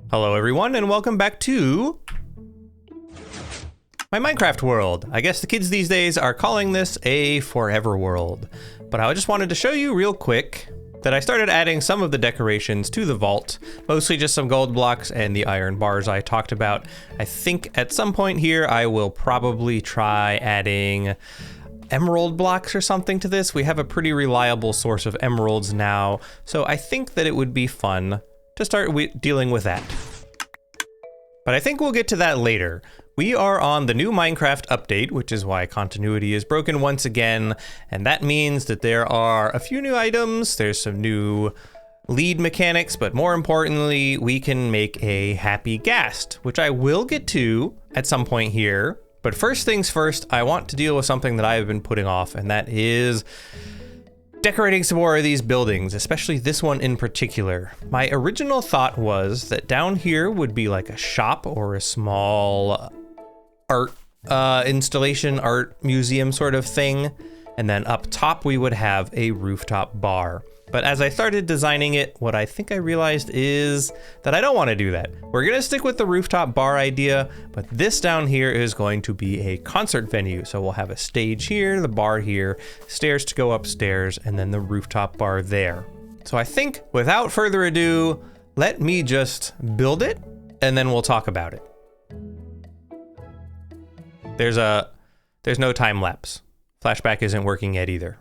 Hello everyone and welcome back to my Minecraft world. I guess the kids these days are calling this a forever world, but I just wanted to show you real quick that I started adding some of the decorations to the vault, mostly just some gold blocks and the iron bars I talked about. I think at some point here I will probably try adding emerald blocks or something to this. We have a pretty reliable source of emeralds now, so I think that it would be fun to start dealing with that. But I think we'll get to that later. We are on the new Minecraft update, which is why continuity is broken once again, and that means that there are a few new items, there's some new lead mechanics, but more importantly, we can make a happy ghast, which I will get to at some point here. But first things first, I want to deal with something that I have been putting off, and that is decorating some more of these buildings, especially this one in particular. My original thought was that down here would be like a shop or a small art installation, art museum sort of thing. And then up top we would have a rooftop bar. But as I started designing it, what I think I realized is that I don't want to do that. We're gonna stick with the rooftop bar idea, but this down here is going to be a concert venue. So we'll have a stage here, the bar here, stairs to go upstairs, and then the rooftop bar there. So I think without further ado, let me just build it and then we'll talk about it. There's no time lapse. Flashback isn't working yet either.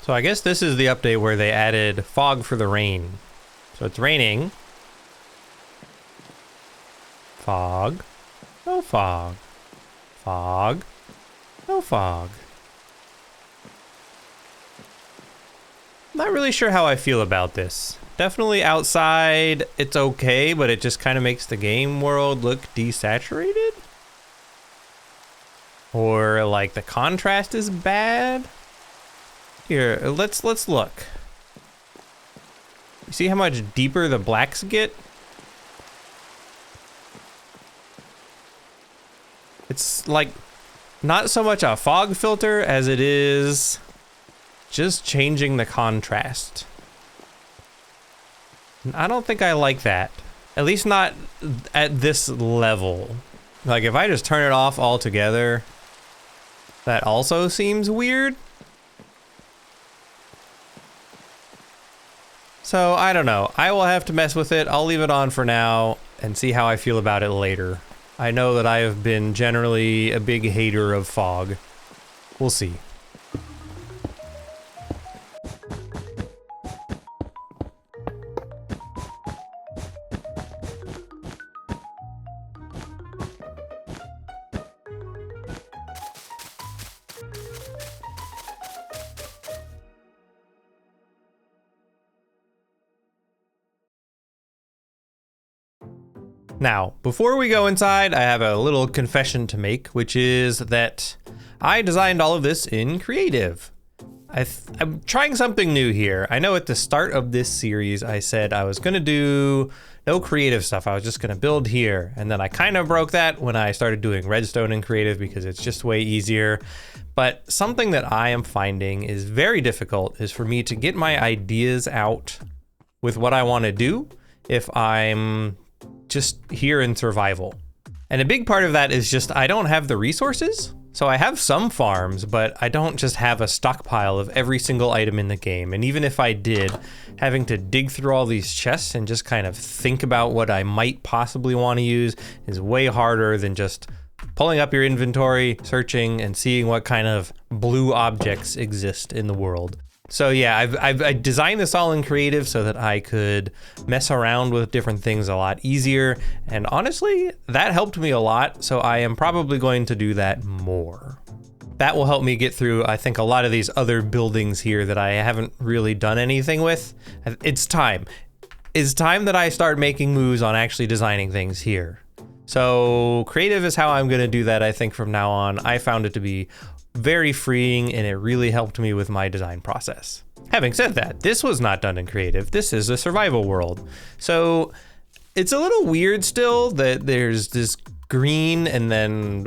So I guess this is the update where they added fog for the rain. So it's raining. Fog. No fog. Fog. No fog. Not really sure how I feel about this. Definitely outside it's okay, but it just kind of makes the game world look desaturated. Or like the contrast is bad. Here, let's look. You see how much deeper the blacks get? It's like not so much a fog filter as it is just changing the contrast. And I don't think I like that. At least not at this level. Like if I just turn it off altogether, that also seems weird. So I don't know, I will have to mess with it. I'll leave it on for now and see how I feel about it later. I know that I have been generally a big hater of fog. We'll see. Now, before we go inside, I have a little confession to make, which is that I designed all of this in creative. I'm trying something new here. I know at the start of this series, I said I was gonna do no creative stuff. I was just gonna build here. And then I kind of broke that when I started doing redstone in creative because it's just way easier. But something that I am finding is very difficult is for me to get my ideas out with what I wanna do if I'm just here in survival. And a big part of that is just I don't have the resources. So I have some farms, but I don't just have a stockpile of every single item in the game. And even if I did, having to dig through all these chests and just kind of think about what I might possibly want to use is way harder than just pulling up your inventory, searching, and seeing what kind of blue objects exist in the world. So yeah, I designed this all in creative so that I could mess around with different things a lot easier. And honestly, that helped me a lot. So I am probably going to do that more. That will help me get through, I think, a lot of these other buildings here that I haven't really done anything with. It's time. It's time that I start making moves on actually designing things here. So creative is how I'm going to do that, I think, from now on. I found it to be very freeing, and it really helped me with my design process. Having said that, this was not done in creative. This is a survival world. So it's a little weird still that there's this green and then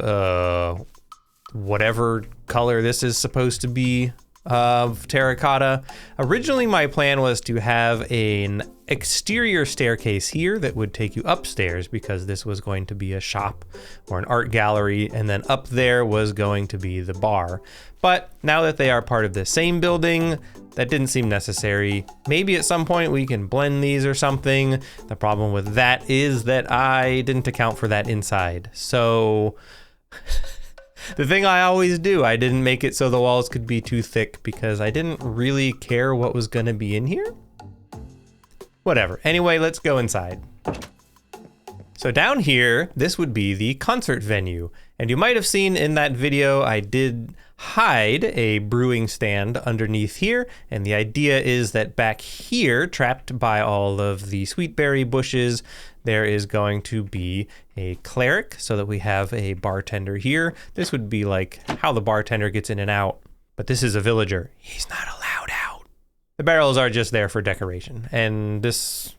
whatever color this is supposed to be of terracotta. Originally, my plan was to have an exterior staircase here that would take you upstairs because this was going to be a shop or an art gallery, and then up there was going to be the bar. But now that they are part of the same building, that didn't seem necessary. Maybe at some point we can blend these or something. The problem with that is that I didn't account for that inside. So the thing I always do, I didn't make it so the walls could be too thick because I didn't really care what was gonna be in here. Whatever. Anyway, let's go inside. So down here, this would be the concert venue. And you might have seen in that video, I did hide a brewing stand underneath here. And the idea is that back here, trapped by all of the sweetberry bushes, there is going to be a cleric so that we have a bartender here. This would be like how the bartender gets in and out, but this is a villager. He's not allowed out. The barrels are just there for decoration, and this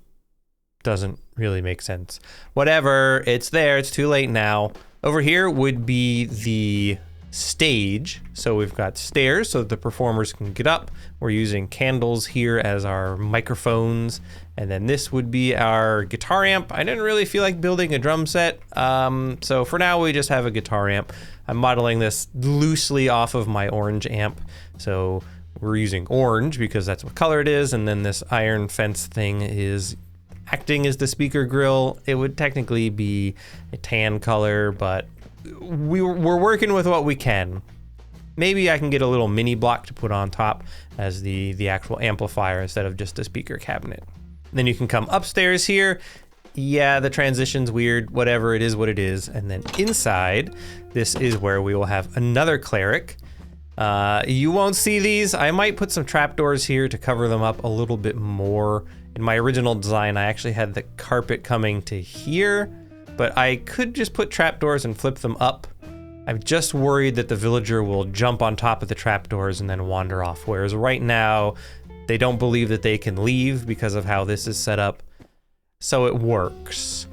doesn't really make sense. Whatever, it's there, it's too late now. Over here would be the stage. So we've got stairs so that the performers can get up. We're using candles here as our microphones. And then this would be our guitar amp. I didn't really feel like building a drum set. So for now we just have a guitar amp. I'm modeling this loosely off of my orange amp. So we're using orange because that's what color it is. And then this iron fence thing is acting as the speaker grill. It would technically be a tan color, but we're working with what we can. Maybe I can get a little mini block to put on top as the actual amplifier instead of just a speaker cabinet. Then you can come upstairs here. Yeah, the transition's weird, whatever, it is what it is. And then inside, this is where we will have another cleric. You won't see these. I might put some trapdoors here to cover them up a little bit more. In my original design, I actually had the carpet coming to here, but I could just put trapdoors and flip them up. I'm just worried that the villager will jump on top of the trapdoors and then wander off, whereas right now, they don't believe that they can leave because of how this is set up, so it works.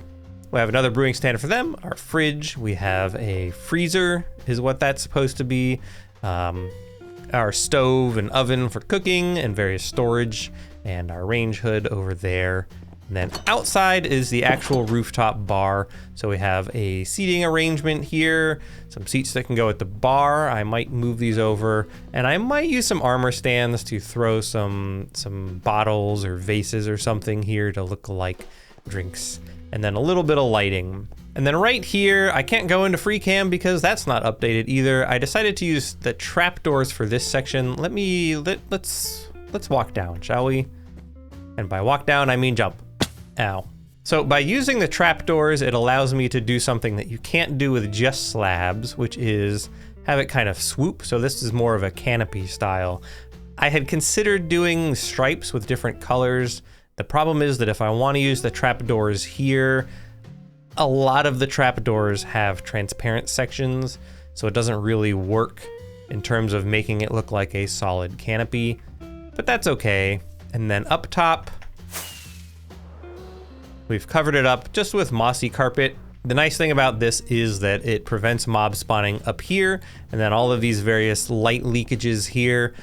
We have another brewing stand for them, our fridge. We have a freezer, is what that's supposed to be. Our stove and oven for cooking and various storage, and our range hood over there. And then outside is the actual rooftop bar. So we have a seating arrangement here, some seats that can go at the bar. I might move these over, and I might use some armor stands to throw some bottles or vases or something here to look like drinks. And then a little bit of lighting. And then right here, I can't go into free cam because that's not updated either. I decided to use the trapdoors for this section. Let's walk down, shall we? And by walk down, I mean jump. Ow. So by using the trapdoors, it allows me to do something that you can't do with just slabs, which is have it kind of swoop. So this is more of a canopy style. I had considered doing stripes with different colors. The problem is that if I want to use the trapdoors here, a lot of the trapdoors have transparent sections, so it doesn't really work in terms of making it look like a solid canopy, but that's okay. And then up top, we've covered it up just with mossy carpet. The nice thing about this is that it prevents mob spawning up here, and then all of these various light leakages here.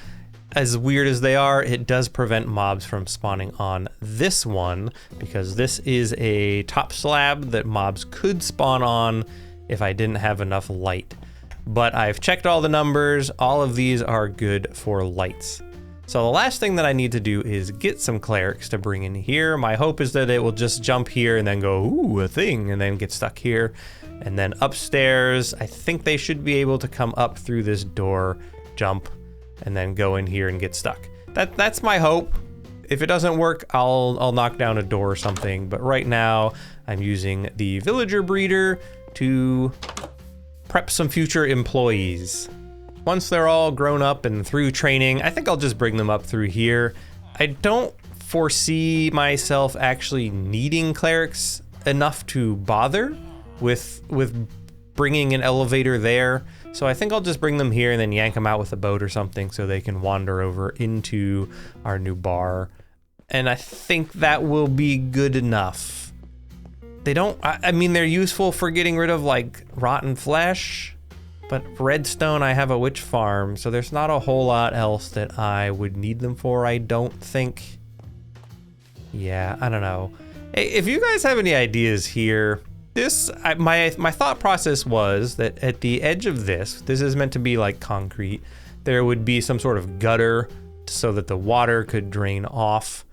As weird as they are, it does prevent mobs from spawning on this one because this is a top slab that mobs could spawn on if I didn't have enough light. But I've checked all the numbers. All of these are good for lights. So the last thing that I need to do is get some clerics to bring in here. My hope is that it will just jump here and then go, ooh, a thing, and then get stuck here. And then upstairs, I think they should be able to come up through this door, jump, and then go in here and get stuck. That's my hope. If it doesn't work, I'll knock down a door or something. But right now, I'm using the villager breeder to prep some future employees. once they're all grown up and through training, I think I'll just bring them up through here. I don't foresee myself actually needing clerics enough to bother with bringing an elevator there. So I think I'll just bring them here and then yank them out with a boat or something so they can wander over into our new bar. And I think that will be good enough. They don't, I mean, they're useful for getting rid of like rotten flesh, but redstone, I have a witch farm, so there's not a whole lot else that I would need them for, I don't think. Yeah, I don't know. Hey, if you guys have any ideas here, my thought process was that at the edge of this is meant to be like concrete, there would be some sort of gutter so that the water could drain off.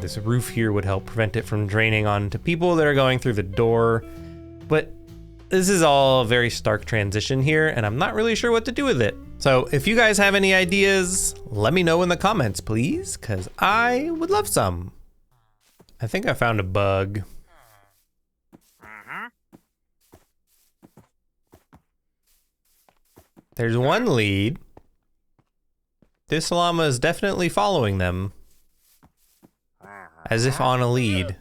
This roof here would help prevent it from draining onto people that are going through the door. But this is all a very stark transition here, and I'm not really sure what to do with it. So if you guys have any ideas, let me know in the comments, please, because I would love some. I think I found a bug. There's one lead. This llama is definitely following them. As if on a lead.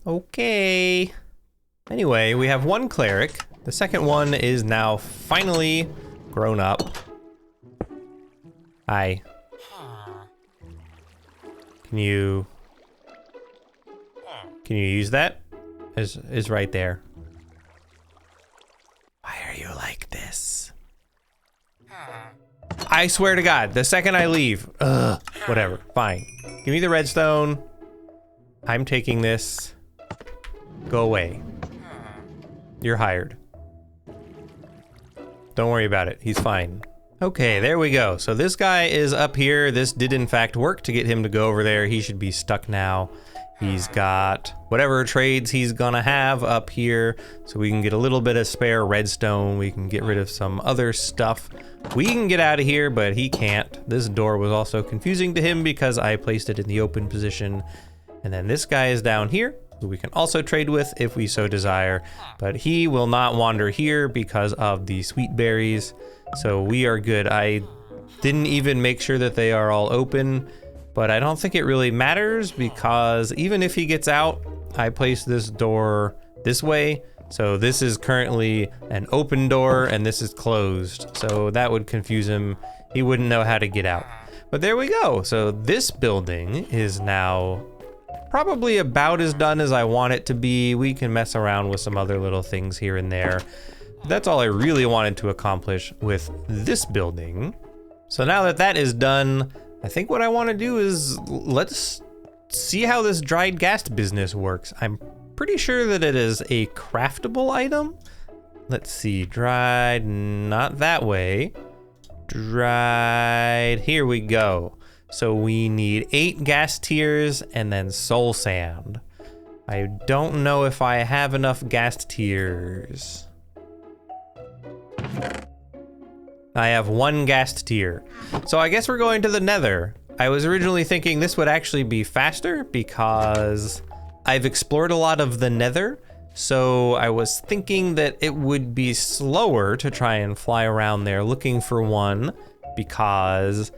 Okay. Anyway, we have one cleric. The second one is now finally grown up. Hi. Can you use that? Is right there. Why are you like this? I swear to God, the second I leave, whatever, fine. Give me the redstone. I'm taking this. Go away. You're hired. Don't worry about it, he's fine. Okay, there we go. So this guy is up here. This did in fact work to get him to go over there. He should be stuck now. He's got whatever trades he's gonna have up here, so we can get a little bit of spare redstone. We can get rid of some other stuff. We can get out of here, but he can't. This door was also confusing to him because I placed it in the open position. And then this guy is down here, who we can also trade with if we so desire, but he will not wander here because of the sweet berries. So we are good. I didn't even make sure that they are all open, but I don't think it really matters because even if he gets out, I placed this door this way. So this is currently an open door and this is closed. So that would confuse him. He wouldn't know how to get out. But there we go. So this building is now probably about as done as I want it to be. We can mess around with some other little things here and there. That's all I really wanted to accomplish with this building. So now that that is done, I think what I want to do is let's see how this dried ghast business works. I'm pretty sure that it is a craftable item. Let's see, dried, not that way. Dried, here we go. So we need 8 ghast tears and then soul sand. I don't know if I have enough ghast tears. I have 1 ghast tear. So I guess we're going to the nether. I was originally thinking this would actually be faster because I've explored a lot of the nether. So I was thinking that it would be slower to try and fly around there looking for one because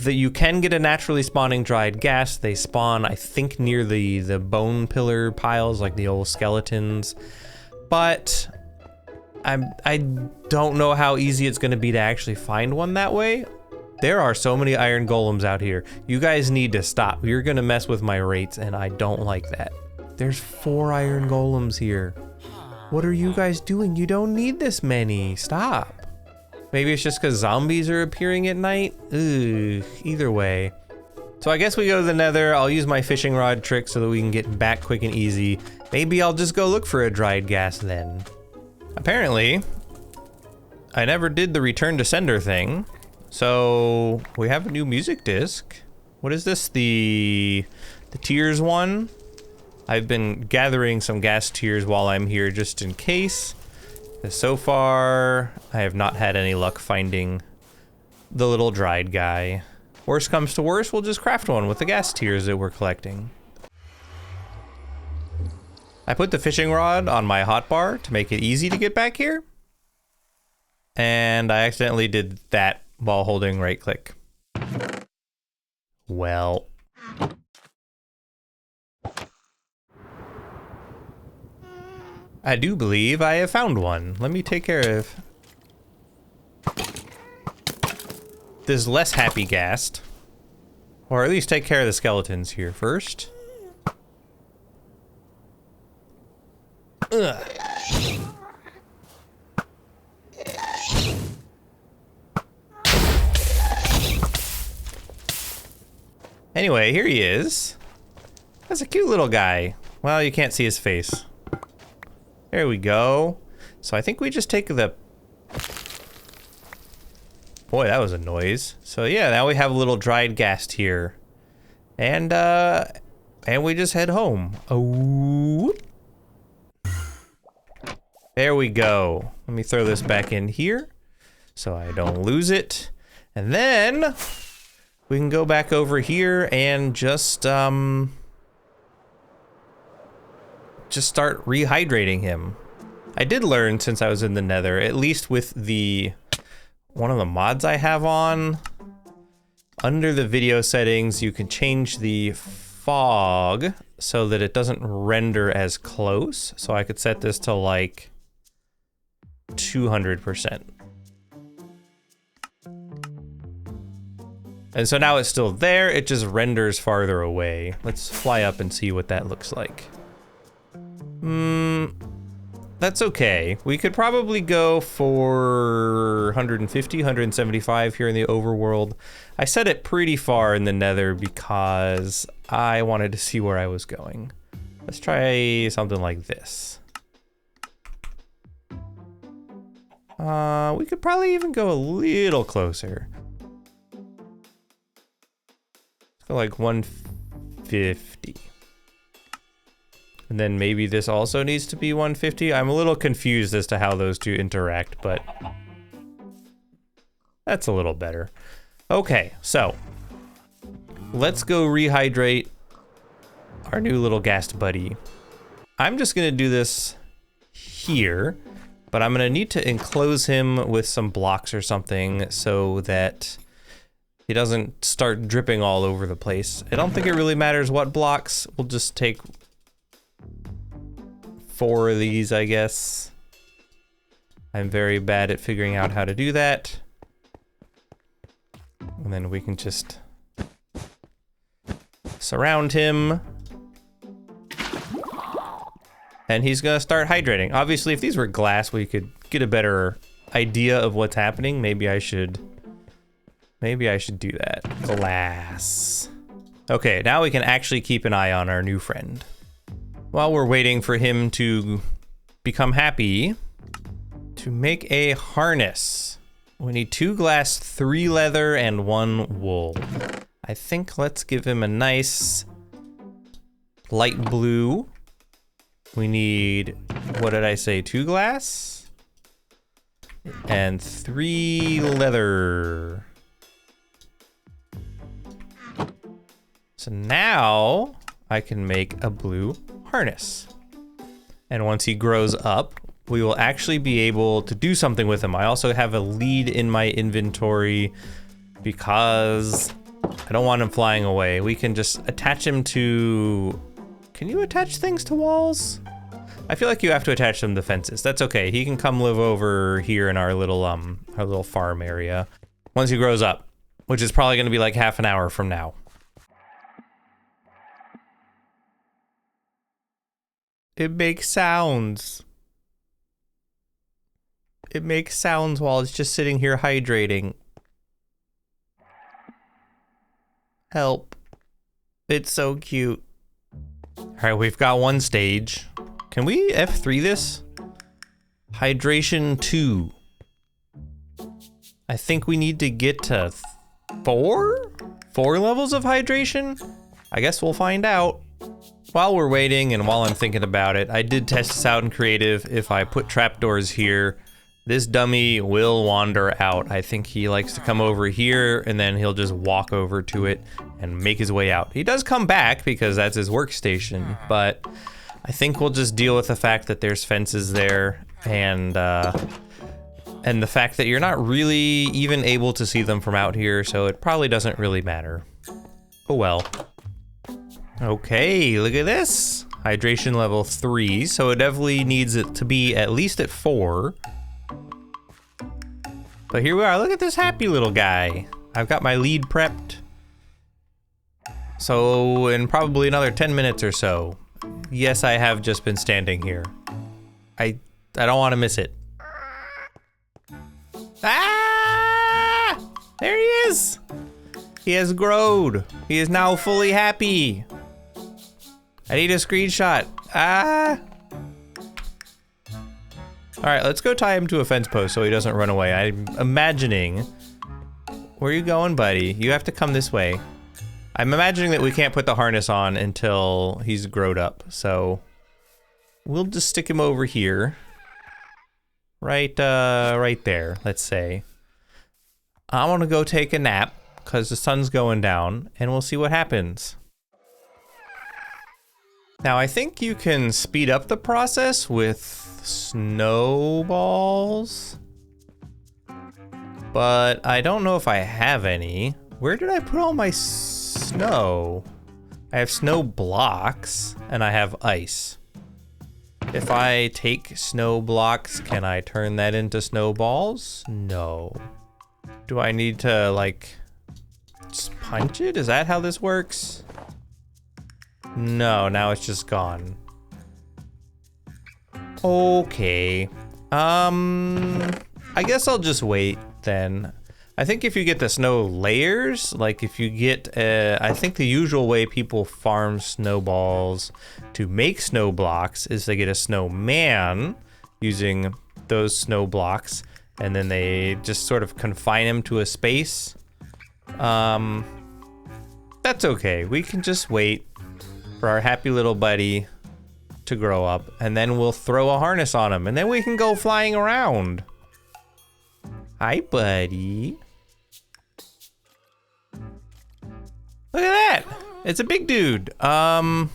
you can get a naturally spawning dried ghast. They spawn, I think, near the bone pillar piles, like the old skeletons. But I don't know how easy it's gonna be to actually find one that way. There are so many iron golems out here. You guys need to stop. You're gonna mess with my rates and I don't like that. There's 4 iron golems here. What are you guys doing? You don't need this many. Stop. Maybe it's just because zombies are appearing at night? Ugh, either way. So I guess we go to the nether. I'll use my fishing rod trick so that we can get back quick and easy. Maybe I'll just go look for a dried ghast then. Apparently, I never did the return to sender thing. So we have a new music disc. What is this? The tears one? I've been gathering some ghast tears while I'm here just in case. So far, I have not had any luck finding the little dried guy. Worst comes to worst, we'll just craft one with the ghast tears that we're collecting. I put the fishing rod on my hotbar to make it easy to get back here. And I accidentally did that while holding right click. Well. I do believe I have found one. Let me take care of this less happy ghast. Or at least take care of the skeletons here first. Ugh. Anyway, here he is. That's a cute little guy. Well, you can't see his face. There we go. So I think we just take the... Boy, that was a noise. So yeah, now we have a little dried ghast here. And we just head home. Oh. There we go. Let me throw this back in here so I don't lose it. And then we can go back over here and just start rehydrating him. I did learn since I was in the Nether, at least with the one of the mods I have on, under the video settings, you can change the fog so that it doesn't render as close. So I could set this to like 200%. And so now it's still there, it just renders farther away. Let's fly up and see what that looks like. That's okay. We could probably go for 150, 175 here in the overworld. I set it pretty far in the Nether because I wanted to see where I was going. Let's try something like this. We could probably even go a little closer. Let's go like 150. And then maybe this also needs to be 150. I'm a little confused as to how those two interact, but that's a little better. Okay, so let's go rehydrate our new little ghast buddy. I'm just gonna do this here, but I'm gonna need to enclose him with some blocks or something so that he doesn't start dripping all over the place. I don't think it really matters what blocks. We'll just take 4 of these, I guess. I'm very bad at figuring out how to do that. And then we can just surround him. And he's gonna start hydrating. Obviously, if these were glass, we could get a better idea of what's happening. Maybe I should do that. Glass. Okay, now we can actually keep an eye on our new friend. While we're waiting for him to become happy, to make a harness, we need 2 glass, 3 leather, and 1 wool. I think let's give him a nice light blue. We need, what did I say, 2 glass? And 3 leather. So now I can make a blue harness. And once he grows up, we will actually be able to do something with him. I also have a lead in my inventory because I don't want him flying away. We can just attach him to... Can you attach things to walls? I feel like you have to attach them to fences. That's okay. He can come live over here in our little farm area once he grows up, which is probably going to be like half an hour from now. It makes sounds. It makes sounds while it's just sitting here hydrating. Help. It's so cute. All right, we've got 1 stage. Can we F3 this? Hydration 2. I think we need to get to 4 levels of hydration? I guess we'll find out. While we're waiting and while I'm thinking about it, I did test this out in creative. If I put trapdoors here, this dummy will wander out. I think he likes to come over here and then he'll just walk over to it and make his way out. He does come back because that's his workstation, but I think we'll just deal with the fact that there's fences there and the fact that you're not really even able to see them from out here, so it probably doesn't really matter. Oh well. Okay, look at this. Hydration level 3, so it definitely needs it to be at least at 4. But here we are, look at this happy little guy. I've got my lead prepped. So in probably another 10 minutes or so. Yes, I have just been standing here. I don't want to miss it. Ah! There he is! He has growed. He is now fully happy. I need a screenshot. Ah! Alright, let's go tie him to a fence post so he doesn't run away. I'm imagining... Where are you going, buddy? You have to come this way. I'm imagining that we can't put the harness on until he's growed up, so... We'll just stick him over here. Right there, let's say. I want to go take a nap, because the sun's going down, and we'll see what happens. Now, I think you can speed up the process with snowballs, but I don't know if I have any. Where did I put all my snow? I have snow blocks, and I have ice. If I take snow blocks, can I turn that into snowballs? No. Do I need to, like, just punch it? Is that how this works? No, now it's just gone. Okay. I guess I'll just wait then. I think if you get the snow layers, like if you get, I think the usual way people farm snowballs to make snow blocks is they get a snowman using those snow blocks, and then they just sort of confine him to a space. That's okay. We can just wait for our happy little buddy to grow up, and then we'll throw a harness on him, and then we can go flying around. Hi, buddy. Look at that! It's a big dude. Why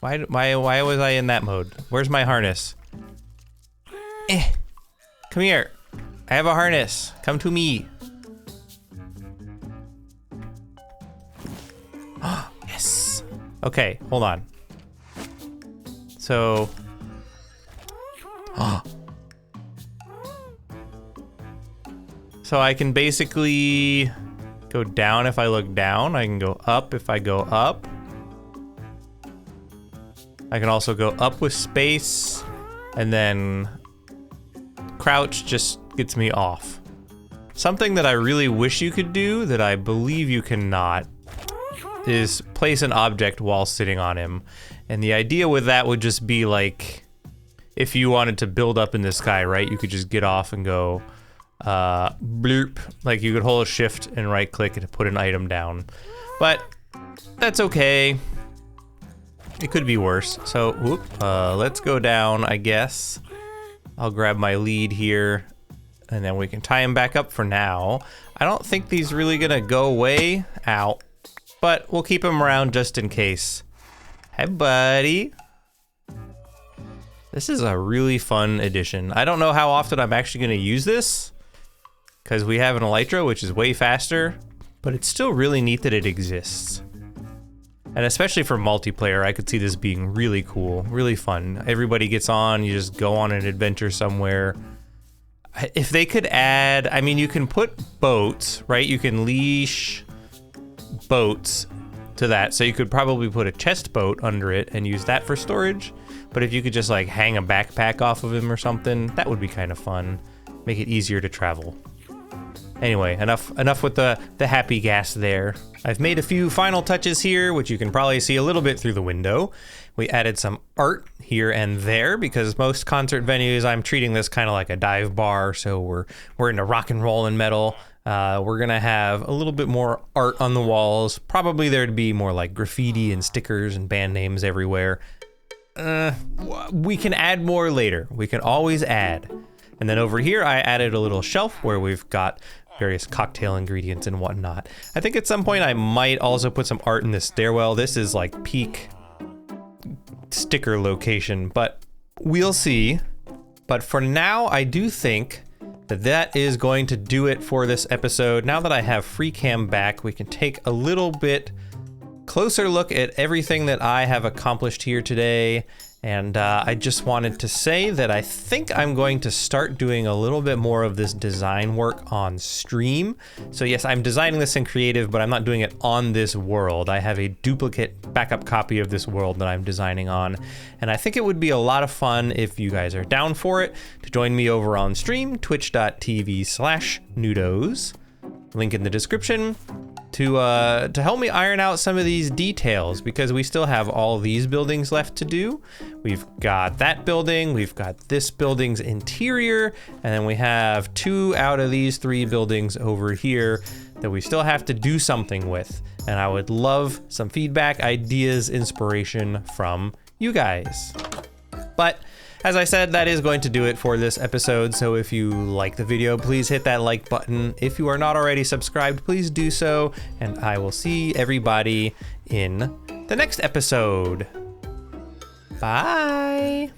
was I in that mode? Where's my harness? Come here. I have a harness. Come to me. Yes. Okay, hold on. So, so I can basically go down if I look down. I can go up if I go up. I can also go up with space, and then crouch just gets me off. Something that I really wish you could do that I believe you cannot is place an object while sitting on him. And the idea with that would just be like, if you wanted to build up in the sky, right? You could just get off and go bloop. Like you could hold shift and right click and put an item down. But that's okay. It could be worse. So whoop, let's go down, I guess. I'll grab my lead here, and then we can tie him back up for now. I don't think he's really gonna go away. Ow. But we'll keep him around just in case. Hey, buddy. This is a really fun addition. I don't know how often I'm actually gonna use this, because we have an elytra, which is way faster, but it's still really neat that it exists. And especially for multiplayer, I could see this being really cool, really fun. Everybody gets on, you just go on an adventure somewhere. If they could add, I mean, you can put boats, right? You can leash boats to that. So you could probably put a chest boat under it and use that for storage. But if you could just like hang a backpack off of him or something, that would be kind of fun. Make it easier to travel. Anyway, enough with the happy gas there. I've made a few final touches here, which you can probably see a little bit through the window. We added some art here and there because most concert venues, I'm treating this kind of like a dive bar, so we're into rock and roll and metal. We're gonna have a little bit more art on the walls. Probably there'd be more like graffiti and stickers and band names everywhere. We can add more later. We can always add. And then over here, I added a little shelf where we've got various cocktail ingredients and whatnot. I think at some point I might also put some art in this stairwell. This is like peak sticker location, but we'll see. But for now, I do think that is going to do it for this episode. Now that I have FreeCam back, we can take a little bit closer look at everything that I have accomplished here today. And I just wanted to say that I think I'm going to start doing a little bit more of this design work on stream. So yes, I'm designing this in Creative, but I'm not doing it on this world. I have a duplicate backup copy of this world that I'm designing on. And I think it would be a lot of fun if you guys are down for it to join me over on stream, twitch.tv/Nudos. Link in the description. To help me iron out some of these details, because we still have all these buildings left to do. We've got that building, we've got this building's interior, and then we have 2 out of these 3 buildings over here that we still have to do something with. And I would love some feedback, ideas, inspiration from you guys. But as I said, that is going to do it for this episode. So if you like the video, please hit that like button. If you are not already subscribed, please do so. And I will see everybody in the next episode. Bye.